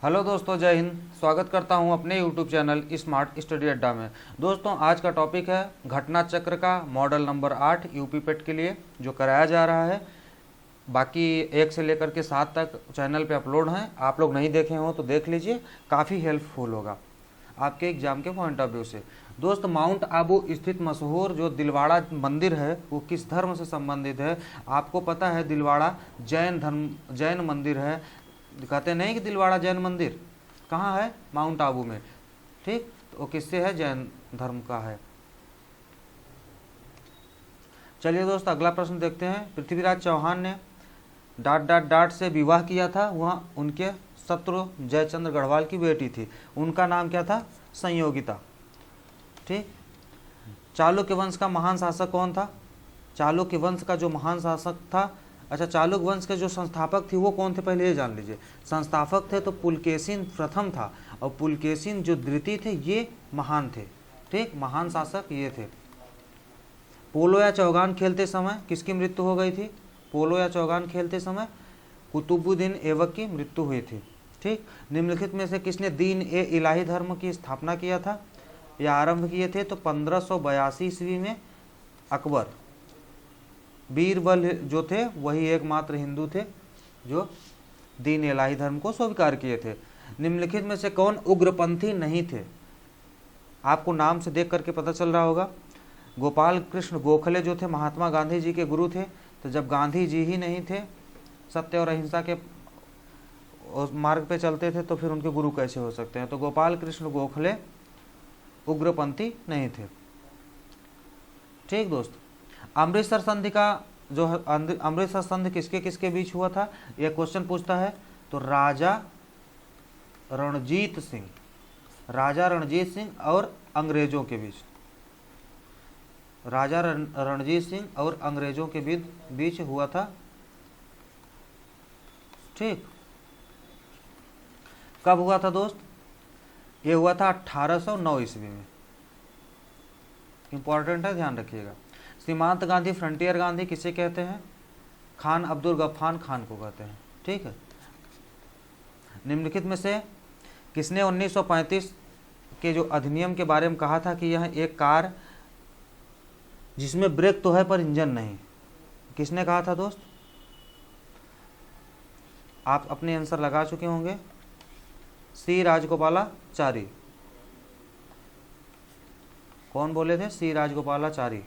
Hello दोस्तों, जय हिंद। स्वागत करता हूं अपने यूट्यूब चैनल स्मार्ट स्टडी अड्डा में। दोस्तों, आज का टॉपिक है घटना चक्र का मॉडल नंबर 8 यूपी पेट के लिए जो कराया जा रहा है। बाकी 1 से लेकर के 7 तक चैनल पे अपलोड हैं। आप लोग नहीं देखे हो तो देख लीजिए, काफ़ी हेल्पफुल होगा आपके एग्जाम के पॉइंट ऑफ व्यू से। दोस्त, माउंट आबू स्थित मशहूर जो दिलवाड़ा मंदिर है वो किस धर्म से संबंधित है? आपको पता है दिलवाड़ा जैन मंदिर है। कहते नहीं कि दिलवाड़ा जैन मंदिर कहाँ है? माउंट आबू में। ठीक, तो वो किससे है? जैन धर्म का है। चलिए दोस्त, अगला प्रश्न देखते हैं। पृथ्वीराज चौहान ने डाट से विवाह किया था। वह उनके शत्रु जयचंद्र गढ़वाल की बेटी थी। उनका नाम क्या था? संयोगिता। ठीक। चालुक्य वंश का महान शासक कौन था? चालुक्य वंश का जो महान शासक था, अच्छा, चालुक्य वंश के जो संस्थापक थे वो कौन थे पहले ये जान लीजिए। संस्थापक थे तो पुलकेशिन प्रथम था और पुलकेशिन जो द्वितीय थे ये महान थे। ठीक, महान शासक ये थे। पोलो या चौगान खेलते समय किसकी मृत्यु हो गई थी? पोलो या चौगान खेलते समय कुतुबुद्दीन ऐबक की मृत्यु हुई थी। ठीक। निम्नलिखित में से किसने दीन ए इलाही धर्म की स्थापना किया था या आरंभ किए थे? तो 1582 ईस्वी में अकबर। बीरबल जो थे वही एकमात्र हिंदू थे जो दीन इलाही धर्म को स्वीकार किए थे। निम्नलिखित में से कौन उग्रपंथी नहीं थे? आपको नाम से देख करके पता चल रहा होगा। गोपाल कृष्ण गोखले जो थे महात्मा गांधी जी के गुरु थे। तो जब गांधी जी ही नहीं थे, सत्य और अहिंसा के मार्ग पे चलते थे, तो फिर उनके गुरु कैसे हो सकते हैं? तो गोपाल कृष्ण गोखले उग्रपंथी नहीं थे। ठीक दोस्त, अमृतसर संधि का जो अमृतसर संधि किसके किसके बीच हुआ था यह क्वेश्चन पूछता है। तो राजा रणजीत सिंह और अंग्रेजों के बीच। राजा रणजीत सिंह और अंग्रेजों के बीच हुआ था। ठीक, कब हुआ था दोस्त? ये हुआ था 1809 ईस्वी में। इंपॉर्टेंट है, ध्यान रखिएगा। सीमांत गांधी, फ्रंटियर गांधी किसे कहते हैं? खान अब्दुल गफ्फार खान को कहते हैं। ठीक है। निम्नलिखित में से किसने 1935 के जो अधिनियम के बारे में कहा था कि यह एक कार जिसमें ब्रेक तो है पर इंजन नहीं? किसने कहा था दोस्त? आप अपने आंसर लगा चुके होंगे। सी राजगोपालाचारी। कौन बोले थे? सी राजगोपालाचारी।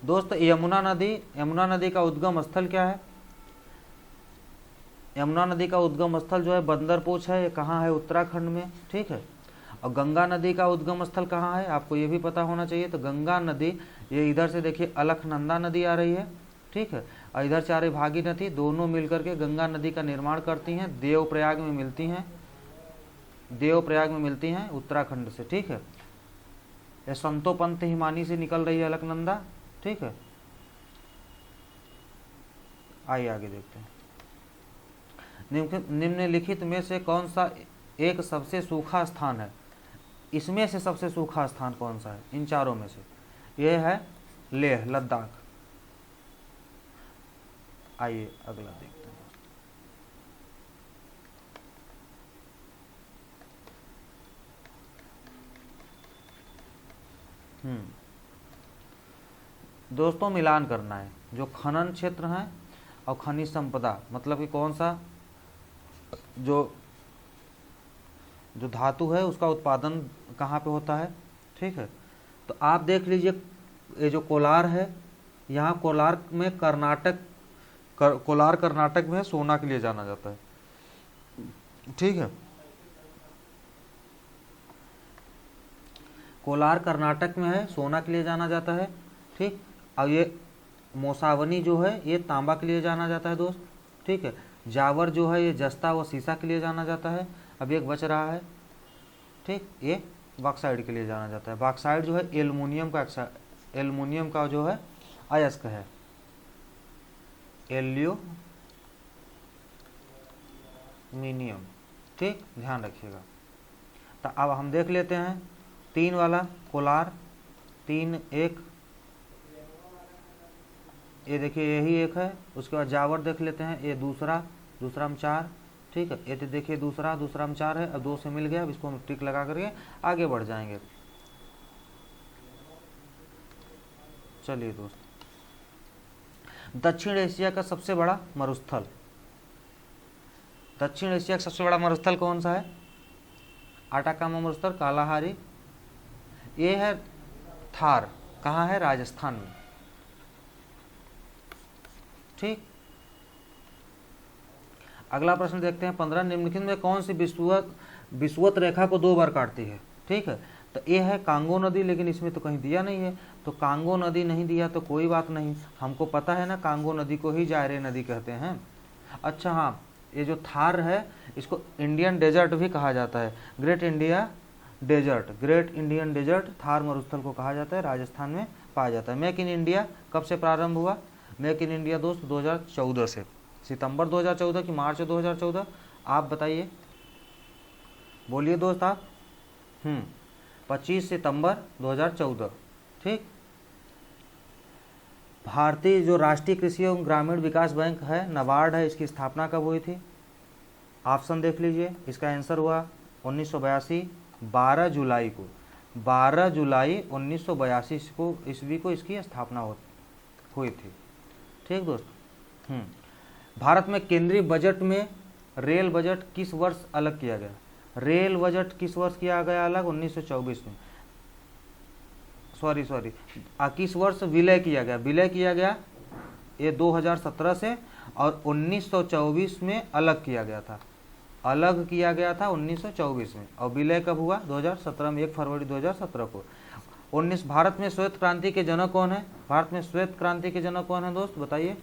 दोस्त, यमुना नदी का उद्गम स्थल क्या है? यमुना नदी का उद्गम स्थल जो है बंदरपोच है। ये कहाँ है? उत्तराखंड में। ठीक है। और गंगा नदी का उद्गम स्थल कहाँ है? आपको ये भी पता होना चाहिए। तो गंगा नदी ये इधर से देखिए अलकनंदा नदी आ रही है। ठीक है। और इधर से आ रही भागीरथी, दोनों मिलकर के गंगा नदी का निर्माण करती हैं। देवप्रयाग में मिलती हैं उत्तराखंड से। ठीक है। ये संतोपंत हिमानी से निकल रही है अलकनंदा। ठीक है। आइए आगे देखते हैं। निम्नलिखित में से कौन सा एक सबसे सूखा स्थान है? इसमें से सबसे सूखा स्थान कौन सा है इन चारों में से? यह है लेह, लद्दाख। आइए अगला देखते हैं। दोस्तों, मिलान करना है। जो खनन क्षेत्र है और खनिज संपदा, मतलब कि कौन सा जो धातु है उसका उत्पादन कहाँ पे होता है। ठीक है। तो आप देख लीजिए, ये जो कोलार है, यहाँ कोलार कर्नाटक में सोना के लिए जाना जाता है। ठीक है। कोलार कर्नाटक में है, सोना के लिए जाना जाता है। ठीक। और ये मोसावनी जो है ये तांबा के लिए जाना जाता है दोस्त। ठीक है। जावर जो है ये जस्ता व सीसा के लिए जाना जाता है। अब एक बच रहा है। ठीक, ये बॉक्साइड के लिए जाना जाता है। बॉक्साइड जो है एल्युमिनियम का जो है अयस्क है। एल्यूमिनियम। ठीक, ध्यान रखिएगा। तो अब हम देख लेते हैं 3 वाला कोलार। 3 1 ये देखिए यही एक है। उसके बाद जावर देख लेते हैं, ये दूसरा, दूसरा में 4, ठीक है। ये तो देखिए दूसरा, दूसरा में 4 है, अब 2 से मिल गया, अब इसको हम टिक लगा करके आगे बढ़ जाएंगे। चलिए दोस्त, दक्षिण एशिया का सबसे बड़ा मरुस्थल, दक्षिण एशिया का सबसे बड़ा मरुस्थल कौन सा है? आटाकामा मरुस्थल, कालाहारी, ये है थार, कहाँ है? राजस्थान में, ठीक। अगला प्रश्न देखते हैं 15, निम्नलिखित में कौन सी विषुवत रेखा को 2 बार काटती है? ठीक है, तो ये है कांगो नदी, लेकिन इसमें तो कहीं दिया नहीं है, तो कांगो नदी नहीं दिया तो कोई बात नहीं, हमको पता है ना कांगो नदी को ही जायरे नदी कहते हैं। अच्छा हाँ, ये जो थार है इसको इंडियन डेजर्ट भी कहा जाता है, Great India Desert, Great Indian Desert Thar मरुस्थल को कहा जाता है, राजस्थान में पाया जाता है। मेक इन इंडिया कब से प्रारंभ हुआ? मेक इन इंडिया दोस्त 2014 से, सितंबर 2014 की मार्च 2014, आप बताइए, बोलिए दोस्त आप। 25 सितंबर 2014, ठीक। भारतीय जो राष्ट्रीय कृषि एवं ग्रामीण विकास बैंक है, नाबार्ड है, इसकी स्थापना कब हुई थी? ऑप्शन देख लीजिए, इसका आंसर हुआ 1982, 12 जुलाई को, 12 जुलाई 1982 को ईस्वी को इसकी स्थापना हुई थी, ठीक दोस्त। भारत में केंद्रीय बजट में रेल बजट किस वर्ष अलग किया गया? रेल बजट किस वर्ष किया गया अलग? 1924 में, सॉरी किस वर्ष विलय किया गया? विलय किया गया ये 2017 से, और 1924 में अलग किया गया था, अलग किया गया था 1924 में, और विलय कब हुआ? 2017 में, 1 फरवरी 2017 को। 19 भारत में श्वेत क्रांति के जनक कौन है? भारत में श्वेत क्रांति के जनक कौन है दोस्त, बताइए।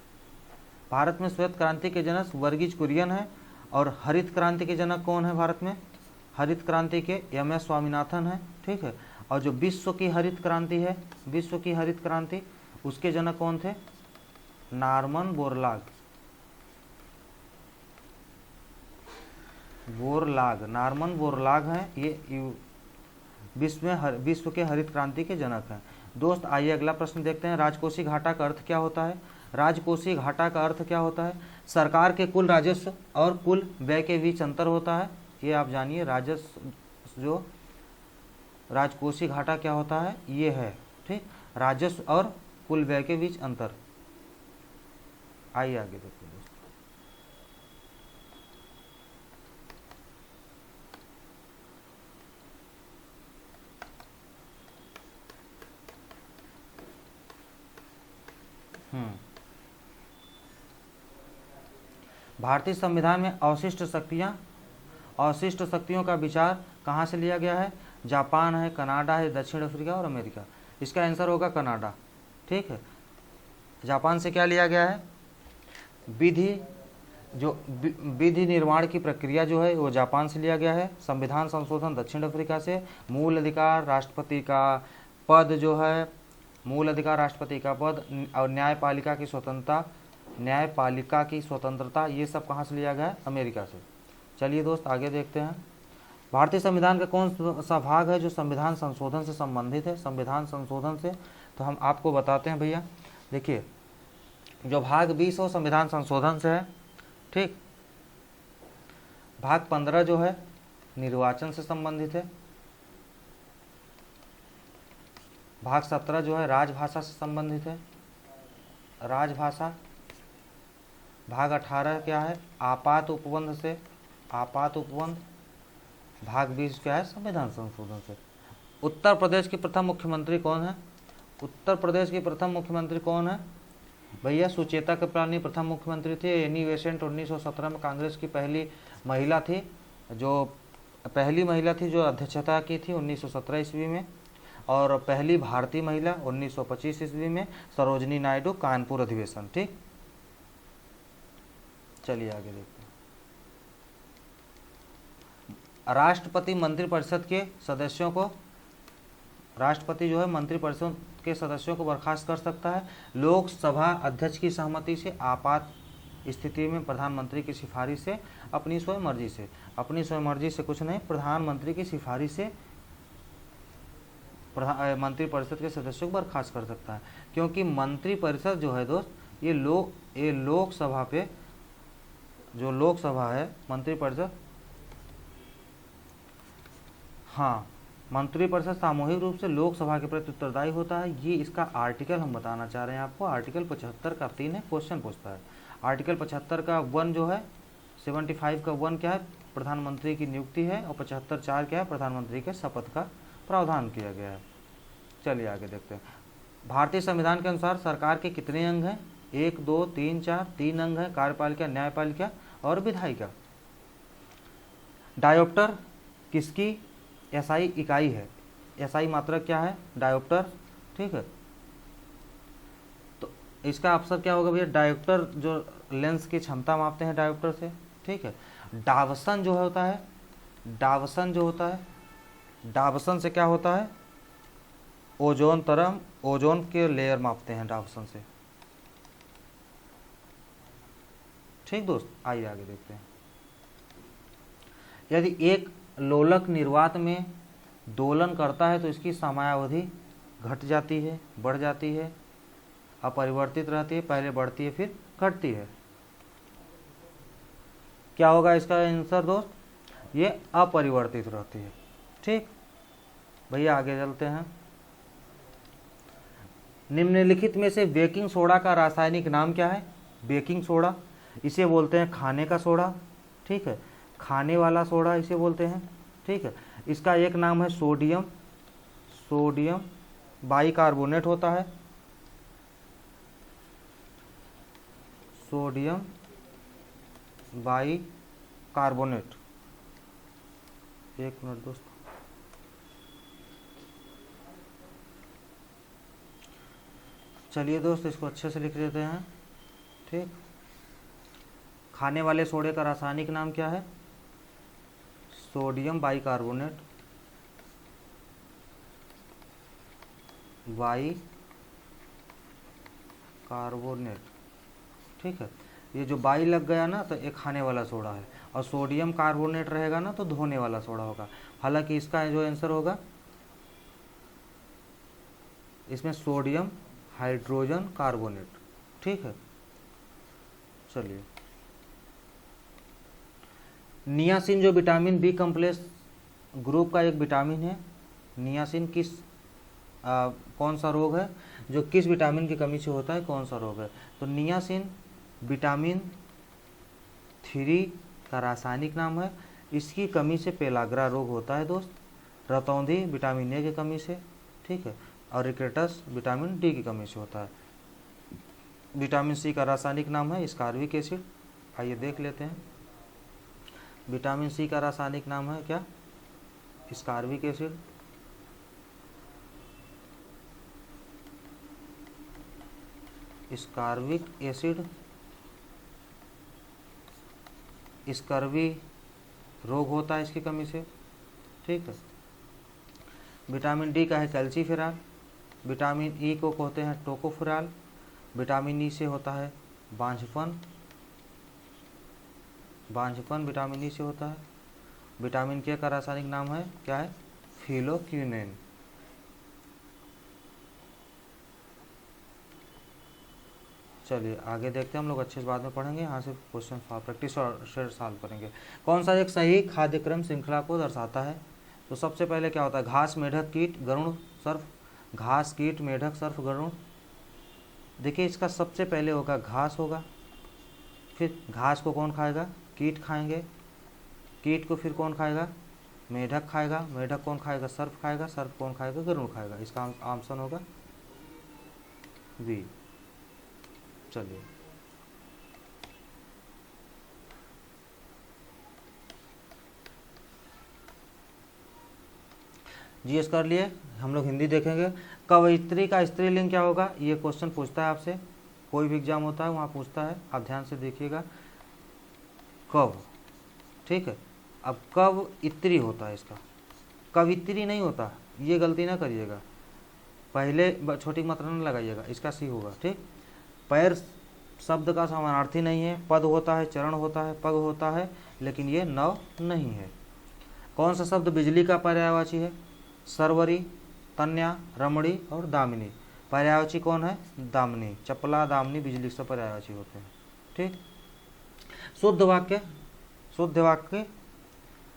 भारत में श्वेत क्रांति के जनक वर्गीज कुरियन है, और हरित क्रांति के जनक कौन है भारत में? हरित क्रांति के MS स्वामीनाथन है, ठीक है। और जो विश्व की हरित क्रांति है, विश्व की हरित क्रांति, उसके जनक कौन थे? नॉर्मन बोरलाग, नॉर्मन बोरलाग हैं, ये विश्व के हरित क्रांति के जनक हैं। दोस्त आइए अगला प्रश्न देखते हैं, राजकोषीय घाटा का अर्थ क्या होता है? राजकोषीय घाटा का अर्थ क्या होता है? सरकार के कुल राजस्व और कुल व्यय के बीच अंतर होता है, ये आप जानिए। राजस्व जो राजकोषीय घाटा क्या होता है? ये है, ठीक, राजस्व और कुल व्यय के बीच अंतर। आइए आगे देखते हैं दोस्तों। भारतीय संविधान में अवशिष्ट शक्तियों का विचार कहाँ से लिया गया है? जापान है, कनाडा है, दक्षिण अफ्रीका और अमेरिका। इसका आंसर होगा कनाडा, ठीक है। जापान से क्या लिया गया है? विधि निर्माण की प्रक्रिया जो है वो जापान से लिया गया है। संविधान संशोधन दक्षिण अफ्रीका से। मूल अधिकार राष्ट्रपति का पद जो है, मूल अधिकार राष्ट्रपति का पद, और न्यायपालिका की स्वतंत्रता, ये सब कहाँ से लिया गया है? अमेरिका से। चलिए दोस्त आगे देखते हैं, भारतीय संविधान का कौन सा भाग है जो संविधान संशोधन से संबंधित है? संविधान संशोधन से तो हम आपको बताते हैं भैया, देखिए जो भाग 20 हो संविधान संशोधन से है, ठीक। भाग 15 जो है निर्वाचन से संबंधित है। भाग 17 जो है राजभाषा से संबंधित है, राजभाषा। भाग 18 क्या है? आपात उपबंध से, आपात उपबंध। भाग 20 क्या है? संविधान संशोधन से। उत्तर प्रदेश के प्रथम मुख्यमंत्री कौन है? उत्तर प्रदेश के प्रथम मुख्यमंत्री कौन है भैया? सुचेता कृपलानी प्रथम मुख्यमंत्री थे। एनी बेसेंट 1917 में कांग्रेस की पहली महिला थी, जो अध्यक्षता की थी 1917 ईस्वी में, और पहली भारतीय महिला 1925 ईस्वी में सरोजनी नायडू, कानपुर अधिवेशन, ठीक। चलिए आगे देखते हैं, राष्ट्रपति मंत्रिपरिषद के सदस्यों को, राष्ट्रपति जो है मंत्रिपरिषद के सदस्यों को बर्खास्त कर सकता है लोकसभा अध्यक्ष की सहमति से, आपात स्थिति में प्रधानमंत्री की सिफारिश से, अपनी स्वयं मर्जी से। अपनी स्वयं मर्जी से कुछ नहीं, प्रधानमंत्री की सिफारिश से मंत्रिपरिषद के सदस्यों को बर्खास्त कर सकता है। क्योंकि मंत्रिपरिषद जो है दोस्त, ये लोकसभा पे, जो लोकसभा है मंत्रिपरिषद, हाँ मंत्रिपरिषद सामूहिक रूप से लोकसभा के प्रति उत्तरदायी होता है। ये इसका आर्टिकल हम बताना चाह रहे हैं आपको। आर्टिकल 75 का 3 है, क्वेश्चन पूछता है। आर्टिकल 75 का 1 जो है, 75 का 1 क्या है, प्रधानमंत्री की नियुक्ति है, और 75(4) क्या है, प्रधानमंत्री के शपथ का प्रावधान किया गया है। चलिए आगे देखते हैं। भारतीय संविधान के अनुसार सरकार के कितने अंग हैं? 1, 2, 3, 4, 3 अंग हैं, कार्यपालिका, न्यायपालिका और विधायिका। डायोप्टर किसकी एसआई इकाई है? एसआई मात्रक क्या है? डायोप्टर, ठीक है। तो इसका आंसर क्या होगा भैया? डायोप्टर जो लेंस की क्षमता मापते हैं डायोप्टर से, ठीक है। डावसन जो होता है, डावसन जो होता है, डावसन से क्या होता है? ओजोन तरंग, ओजोन के लेयर मापते हैं डावसन से, ठीक दोस्त। आइए आगे देखते हैं। यदि एक लोलक निर्वात में दोलन करता है तो इसकी समयावधि घट जाती है, बढ़ जाती है, अपरिवर्तित रहती है, पहले बढ़ती है फिर घटती है। क्या होगा इसका आंसर दोस्त? ये अपरिवर्तित रहती है, ठीक। भैया आगे चलते हैं। निम्नलिखित में से बेकिंग सोडा का रासायनिक नाम क्या है? बेकिंग सोडा, इसे बोलते हैं खाने का सोडा, ठीक है, खाने वाला सोडा इसे बोलते हैं, ठीक है। इसका एक नाम है सोडियम, सोडियम बाइकार्बोनेट होता है, सोडियम बाइकार्बोनेट। एक मिनट दोस्तों, चलिए दोस्त इसको अच्छे से लिख देते हैं, ठीक। खाने वाले सोडे का रासायनिक नाम क्या है? सोडियम बाइकार्बोनेट, बाइकार्बोनेट, ठीक है। ये जो बाई लग गया ना तो एक खाने वाला सोडा है, और सोडियम कार्बोनेट रहेगा ना तो धोने वाला सोडा होगा। हालांकि इसका जो आंसर होगा, इसमें सोडियम हाइड्रोजन कार्बोनेट, ठीक है। चलिए, नियासिन जो विटामिन बी कॉम्प्लेक्स ग्रुप का एक विटामिन है, नियासिन कौन सा रोग है जो किस विटामिन की कमी से होता है, कौन सा रोग है? तो नियासिन विटामिन 3 का रासायनिक नाम है। इसकी कमी से पेलाग्रा रोग होता है दोस्त, रतौंधी विटामिन ए की कमी से, ठीक है, और रिकेटस विटामिन डी की कमी से होता है। विटामिन सी का रासायनिक नाम है स्कारविक एसिड। आइए देख लेते हैं। विटामिन सी का रासायनिक नाम है क्या? स्कारविक एसिड। स्कारविक एसिड स्कर्वी रोग होता है इसकी कमी से, ठीक है। विटामिन डी का है कैल्सीफेरॉल। विटामिन ई को कहते हैं टोकोफेरॉल। विटामिन ई से होता है बांझपन, बांझपन विटामिन ई से होता है। विटामिन के का रासायनिक नाम है क्या है? फिलोक्यूनिन। चलिए आगे देखते हैं, हम लोग अच्छे से बाद में पढ़ेंगे। यहाँ से क्वेश्चन प्रैक्टिस और सॉल्व करेंगे। कौन सा एक सही खाद्य क्रम श्रृंखला को दर्शाता है? तो सबसे पहले क्या होता है? घास, मेढक, कीट, गरुड़, सर्प। घास, कीट, मेढक, सर्प, गरुड़। देखिए इसका सबसे पहले होगा घास होगा, फिर घास को कौन खाएगा? कीट खाएंगे। कीट को फिर कौन खाएगा? मेढक खाएगा। मेढक कौन खाएगा? सर्प खाएगा। सर्प कौन खाएगा? गरुड़ खाएगा। इसका ऑप्शन होगा बी। चलिए जीएस कर लिए, हम लोग हिंदी देखेंगे। कवयित्री का स्त्रीलिंग क्या होगा? ये क्वेश्चन पूछता है आपसे, कोई भी एग्जाम होता है वहाँ पूछता है, आप ध्यान से देखिएगा। कव, ठीक है। अब कवयित्री होता है इसका, कवित्री नहीं होता, ये गलती ना करिएगा, पहले छोटी मात्रा न लगाइएगा, इसका सी होगा, ठीक। पैर शब्द का समानार्थी नहीं है, पद होता है, चरण होता है, पग होता है, लेकिन ये नव नहीं है। कौन सा शब्द बिजली का पर्यायवाची है? सरवरी, तन्या, रमणी और दामिनी। पर्यायवाची कौन है? दामिनी। चपला, दामिनी, बिजली सब पर्यायवाची होते हैं। ठीक। शुद्ध वाक्य, शुद्ध वाक्य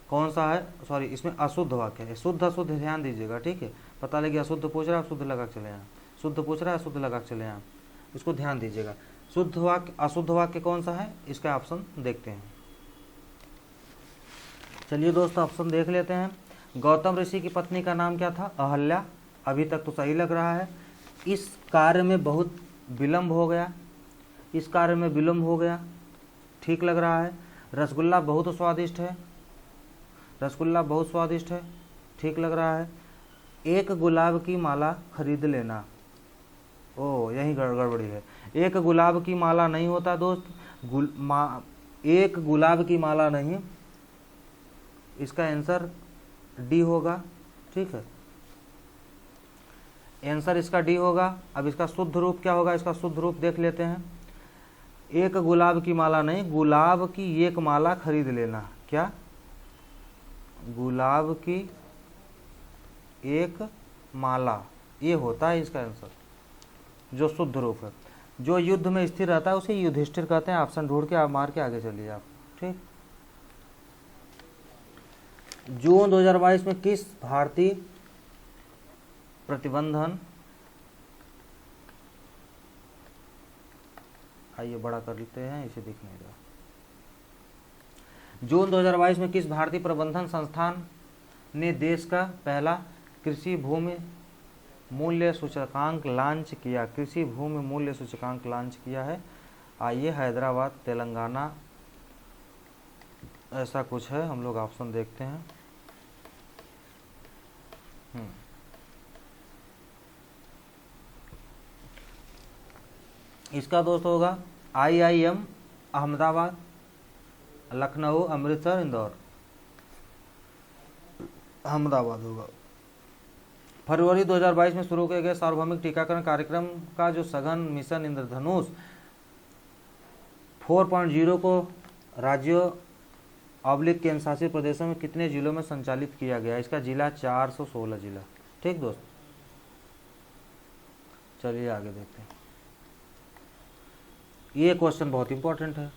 कौन सा है? सॉरी, इसमें अशुद्ध वाक्य है। शुद्ध अशुद्ध ध्यान दीजिएगा, ठीक है। पता लगे अशुद्ध पूछ रहा है, शुद्ध लगा के चले यहाँ, शुद्ध पूछ रहा है, अशुद्ध लगा के चले यहाँ, इसको ध्यान दीजिएगा। शुद्ध वाक्य, अशुद्ध वाक्य कौन सा है, इसका ऑप्शन देखते हैं। चलिए दोस्तों, ऑप्शन देख लेते हैं। गौतम ऋषि की पत्नी का नाम क्या था? अहल्या। अभी तक तो सही लग रहा है। इस कार्य में बहुत विलंब हो गया, इस कार्य में विलंब हो गया, ठीक लग रहा है। रसगुल्ला बहुत स्वादिष्ट है, रसगुल्ला बहुत स्वादिष्ट है, ठीक लग रहा है। एक गुलाब की माला खरीद लेना, ओ यही गड़बड़ी है। एक गुलाब की माला नहीं होता दोस्त, एक गुलाब की माला नहीं, इसका आंसर डी होगा, ठीक है। आंसर इसका डी होगा। अब इसका शुद्ध रूप क्या होगा? इसका शुद्ध रूप देख लेते हैं। एक गुलाब की माला नहीं, गुलाब की एक माला खरीद लेना। क्या? गुलाब की एक माला, ये होता है इसका आंसर, जो शुद्ध रूप है। जो युद्ध में स्थिर रहता है उसे युधिष्ठिर कहते हैं। ऑप्शन ढूंढ के आप मार के आगे चलिए आप, ठीक। जून 2022 में किस भारतीय प्रतिबंधन, आइए बड़ा कर लेते हैं, इसे दिख नहीं रहा। जून 2022 में किस भारतीय प्रबंधन संस्थान ने देश का पहला कृषि भूमि मूल्य सूचकांक लॉन्च किया? कृषि भूमि मूल्य सूचकांक लॉन्च किया है। आइए, हैदराबाद, तेलंगाना, ऐसा कुछ है। हम लोग ऑप्शन देखते हैं। इसका दोस्त होगा IIM अहमदाबाद, लखनऊ, अमृतसर, इंदौर। अहमदाबाद होगा। फरवरी 2022 में शुरू किए गए सार्वभौमिक टीकाकरण कार्यक्रम का जो सघन मिशन इंद्रधनुष 4.0 को राज्यों केंद्र शासित प्रदेशों में कितने जिलों में संचालित किया गया? इसका जिला 416 जिला, ठीक दोस्त। चलिए आगे देखते हैं। ये क्वेश्चन बहुत इंपॉर्टेंट है,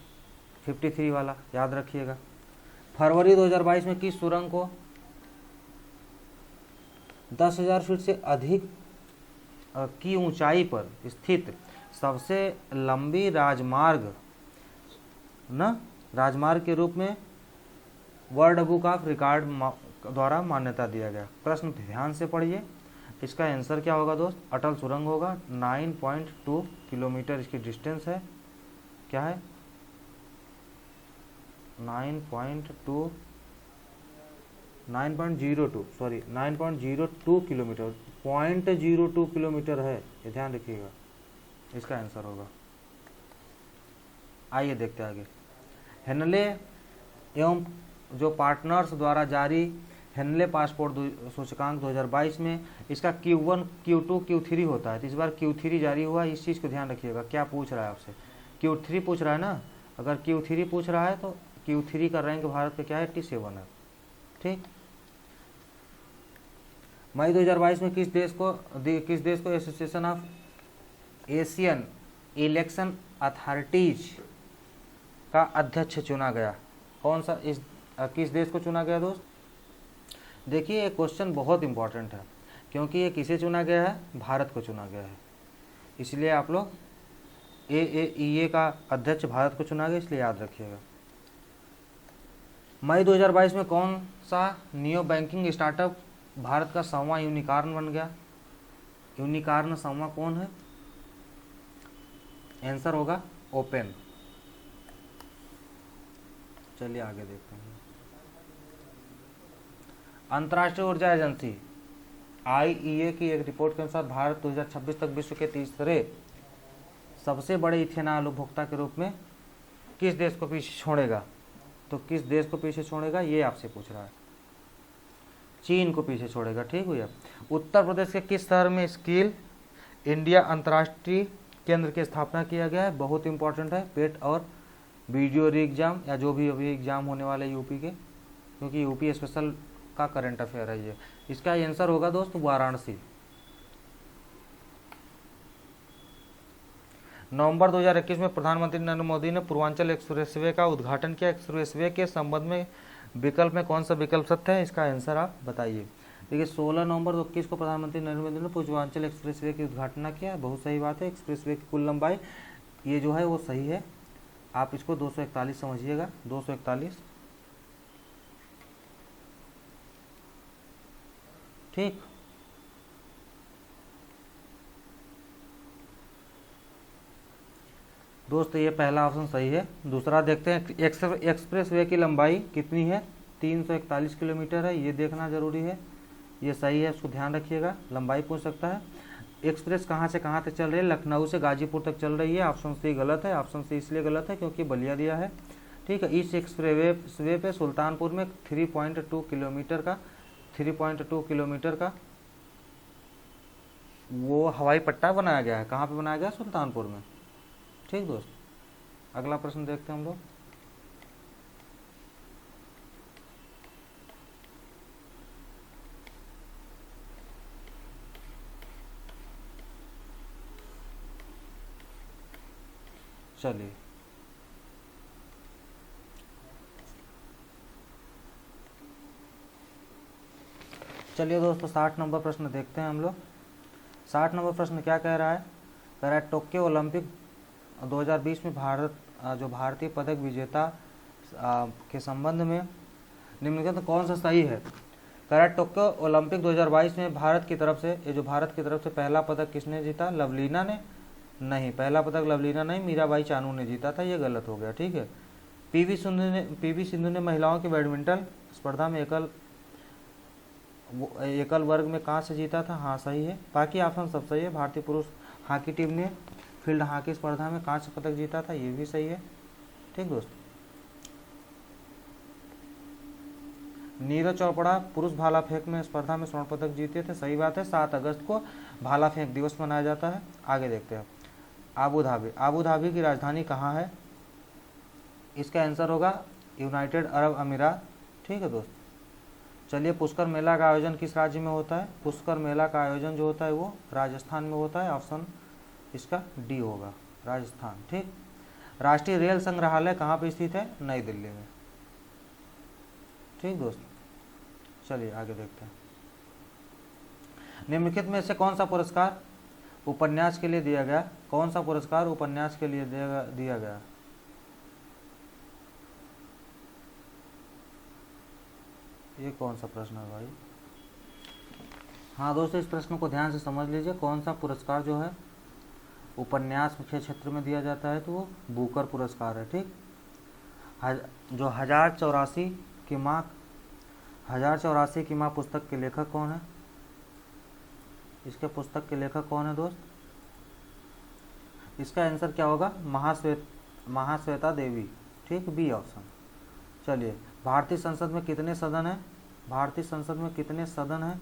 53 वाला, याद रखिएगा। फरवरी 2022 में किस सुरंग को 10,000 फीट से अधिक की ऊंचाई पर स्थित सबसे लंबी राजमार्ग राजमार्ग के रूप में वर्ल्ड बुक ऑफ रिकॉर्ड द्वारा मान्यता दिया गया? प्रश्न ध्यान से पढ़िए। इसका आंसर क्या होगा दोस्त? अटल सुरंग होगा। 9.2 किलोमीटर इसकी डिस्टेंस है। क्या है? 9.02 किलोमीटर, 0.02 किलोमीटर है, ये ध्यान रखिएगा। इसका आंसर होगा। आइए देखते हैं आगे। हेनले एवं जो पार्टनर्स द्वारा जारी हेनले पासपोर्ट सूचकांक 2022 में इसका Q1, Q2, Q3 होता है। तो इस बार Q3 जारी हुआ। इस चीज़ को ध्यान रखिएगा। क्या पूछ रहा है आपसे? Q3 पूछ रहा है ना। अगर Q3 पूछ रहा है तो Q3 का रैंक भारत पे क्या है? 87 है, ठीक। मई 2022 में किस देश को association of Asian election authorities का अध्यक्ष चुना गया? कौन सा किस देश को चुना गया दोस्त? देखिए, ये क्वेश्चन बहुत इंपॉर्टेंट है, क्योंकि ये किसे चुना गया है? भारत को चुना गया है। इसलिए आप लोग AAEA का अध्यक्ष भारत को चुना गया, इसलिए याद रखिएगा। मई 2022 में कौन सा नियो बैंकिंग स्टार्टअप भारत का 100वां यूनिकॉर्न बन गया? यूनिकॉर्न 100वां कौन है? आंसर होगा ओपन। चलिए आगे देखते हैं। अंतर्राष्ट्रीय ऊर्जा एजेंसी IEA की एक रिपोर्ट के अनुसार भारत 2026 तक विश्व के तीसरे सबसे बड़े इथेनॉल उपभोक्ता के रूप में किस देश को पीछे छोड़ेगा? तो किस देश को पीछे छोड़ेगा, ये आपसे पूछ रहा है। चीन को पीछे छोड़ेगा, ठीक भैया। उत्तर प्रदेश के किस शहर में स्किल इंडिया अंतर्राष्ट्रीय केंद्र की स्थापना किया गया है? बहुत इंपॉर्टेंट है। पेट और वीडियो एग्जाम या जो भी अभी एग्जाम होने वाले यूपी के, क्योंकि यूपी स्पेशल का करंट अफेयर है ये। इसका आंसर होगा दोस्त वाराणसी। नवंबर 2021 में प्रधानमंत्री नरेंद्र मोदी ने पूर्वांचल एक्सप्रेसवे का उद्घाटन किया। एक्सप्रेसवे के संबंध में विकल्प में कौन सा विकल्प सत्य है, इसका आंसर आप बताइए। देखिए 16 नवंबर 2021 को प्रधानमंत्री नरेंद्र मोदी ने पूर्वांचल एक्सप्रेसवे की उद्घाटन किया, बहुत सही बात है। एक्सप्रेसवे की कुल लंबाई ये जो है वो सही है, आप इसको 241 समझिएगा, 241। ठीक, दोस्तों ये पहला ऑप्शन सही है। दूसरा देखते हैं, एक्सप्रेस वे की लंबाई कितनी है, 341 किलोमीटर है, ये देखना जरूरी है। ये सही है, इसको ध्यान रखिएगा, लंबाई पूछ सकता है। एक्सप्रेस कहाँ से कहाँ तक चल रही है, लखनऊ से गाजीपुर तक चल रही है, ऑप्शन सी गलत है। ऑप्शन सी इसलिए गलत है क्योंकि बलिया दिया है। ठीक है, इस एक्सप्रेस वे पे सुल्तानपुर में 3.2 किलोमीटर का वो हवाई पट्टा बनाया गया है। कहाँ पे बनाया गया, सुल्तानपुर में। ठीक दोस्त, अगला प्रश्न देखते हैं हम लोग। चलिए चलिए दोस्तों 60 नंबर प्रश्न देखते हैं हम लोग। 60 नंबर प्रश्न क्या कह रहा है, कह रहा है टोक्यो ओलंपिक 2020 में जो भारतीय पदक विजेता के संबंध में निम्नलिखित कौन सा सही है। कह रहा है टोक्यो ओलंपिक 2022 में भारत की तरफ से पहला पदक किसने जीता, लवलीना ने। नहीं, पहला पदक लवलीना नहीं, मीराबाई चानू ने जीता था, ये गलत हो गया। ठीक है, पीवी सिंधु ने महिलाओं की बैडमिंटन स्पर्धा में एकल वर्ग में कहाँ से जीता था, हाँ सही है। बाकी ऑप्शन सब सही है। भारतीय पुरुष हॉकी टीम ने फील्ड हॉकी स्पर्धा में कांस्य पदक जीता था, ये भी सही है। ठीक दोस्त, नीरज चोपड़ा पुरुष भाला फेंक में स्पर्धा में स्वर्ण पदक जीते थे, सही बात है। 7 अगस्त को भाला फेंक दिवस मनाया जाता है। आगे देखते हैं, आबू धाबी की राजधानी कहाँ है, इसका आंसर होगा यूनाइटेड अरब अमीरात। ठीक है दोस्त, चलिए पुष्कर मेला का आयोजन किस राज्य में होता है, पुष्कर मेला का आयोजन जो होता है वो राजस्थान में होता है, ऑप्शन इसका डी होगा, राजस्थान। ठीक, राष्ट्रीय रेल संग्रहालय कहाँ पर स्थित है, नई दिल्ली में। ठीक दोस्त, चलिए आगे देखते हैं। निम्नलिखित में से कौन सा पुरस्कार उपन्यास के लिए दिया गया, कौन सा पुरस्कार उपन्यास के लिए दिया गया। ये कौन सा प्रश्न है भाई, हाँ दोस्तों इस प्रश्न को ध्यान से समझ लीजिए। कौन सा पुरस्कार जो है उपन्यास के क्षेत्र में दिया जाता है, तो वो बुकर पुरस्कार है। ठीक, जो 1084 की माँ पुस्तक के लेखक कौन है, इसके पुस्तक के लेखक कौन है दोस्त, इसका आंसर क्या होगा, महाश्वेता देवी। ठीक, बी ऑप्शन। चलिए, भारतीय संसद में कितने सदन हैं, भारतीय संसद में कितने सदन हैं।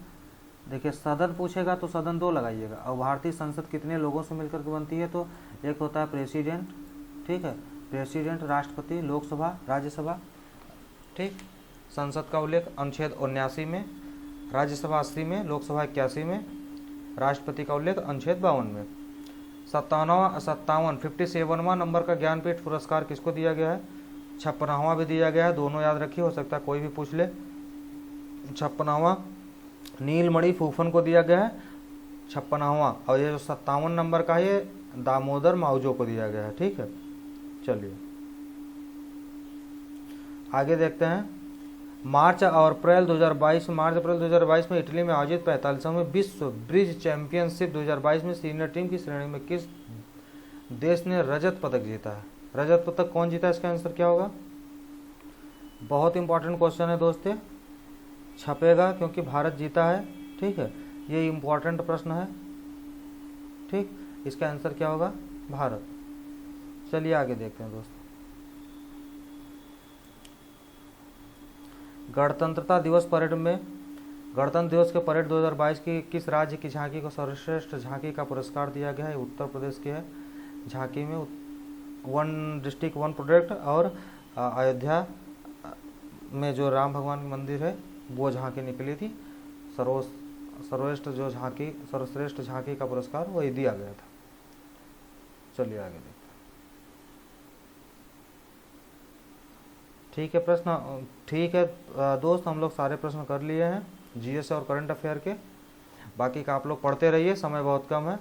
देखिए सदन पूछेगा तो सदन 2 लगाइएगा, और भारतीय संसद कितने लोगों से मिलकर के बनती है, तो एक होता है प्रेसिडेंट। ठीक है, प्रेसिडेंट, राष्ट्रपति, लोकसभा, राज्यसभा। ठीक, संसद का उल्लेख अनुच्छेद 79 में, राज्यसभा 80 में, लोकसभा 81 में, राष्ट्रपति का उल्लेख अनुच्छेद 52 में। 57वां नंबर का ज्ञानपीठ पुरस्कार किसको दिया गया है, 56वां भी दिया गया है, दोनों याद रखिए, हो सकता है कोई भी पूछ ले। 56वां नीलमणि फूफन को दिया गया है 56वां, और ये जो 57 नंबर का है ये दामोदर माउजो को दिया गया है। ठीक है, चलिए आगे देखते हैं। मार्च अप्रैल 2022 में इटली में आयोजित 45वें विश्व ब्रिज चैंपियनशिप 2022 में सीनियर टीम की श्रेणी में किस देश ने रजत पदक जीता है, रजत पदक कौन जीता है, इसका आंसर क्या होगा। बहुत इंपॉर्टेंट क्वेश्चन है दोस्तों, छपेगा क्योंकि भारत जीता है। ठीक है, ये इंपॉर्टेंट प्रश्न है। ठीक, इसका आंसर क्या होगा, भारत। चलिए आगे देखते हैं दोस्तों। गणतंत्रता दिवस के परेड 2022 की किस राज्य की झांकी को सर्वश्रेष्ठ झांकी का पुरस्कार दिया गया है, उत्तर प्रदेश की है। झांकी में 1 डिस्ट्रिक्ट 1 प्रोडक्ट, और अयोध्या में जो राम भगवान का मंदिर है वो झांकी निकली थी। सर्वश्रेष्ठ झांकी का पुरस्कार वही दिया गया था। चलिए आगे देखते हैं। ठीक है प्रश्न, ठीक है दोस्त, हम लोग सारे प्रश्न कर लिए हैं जीएस और करंट अफेयर के। बाकी का आप लोग पढ़ते रहिए, समय बहुत कम है।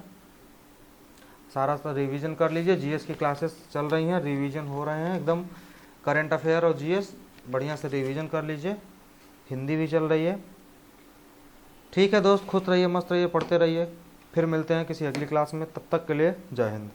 सारा रिवीजन कर लीजिए, जीएस की क्लासेस चल रही हैं, रिवीजन हो रहे हैं एकदम। करंट अफेयर और जीएस बढ़िया से रिवीजन कर लीजिए, हिंदी भी चल रही है। ठीक है दोस्त, खुश रहिए, मस्त रहिए, पढ़ते रहिए। फिर मिलते हैं किसी अगली क्लास में, तब तक के लिए जय हिंद।